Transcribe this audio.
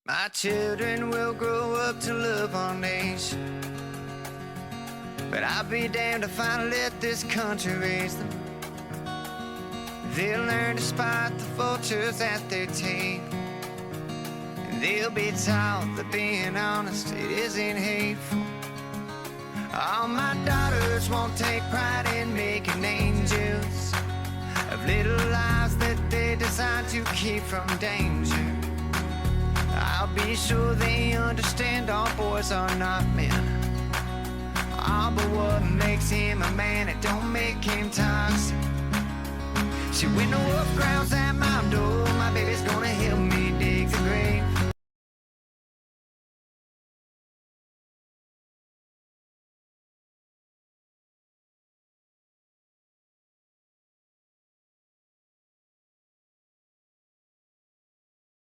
My children will grow up to love our nation, but I'll be damned if I let this country raise them. They'll learn to spot the vultures at their table, and they'll be taught that being honest, it isn't hateful. All my daughters won't take pride in making angels of little lives that they decide to keep from danger. I'll be sure they understand all boys are not men. But what makes him a man, it don't make him toxic. See, when the wolf growls at my door, my baby's gonna help me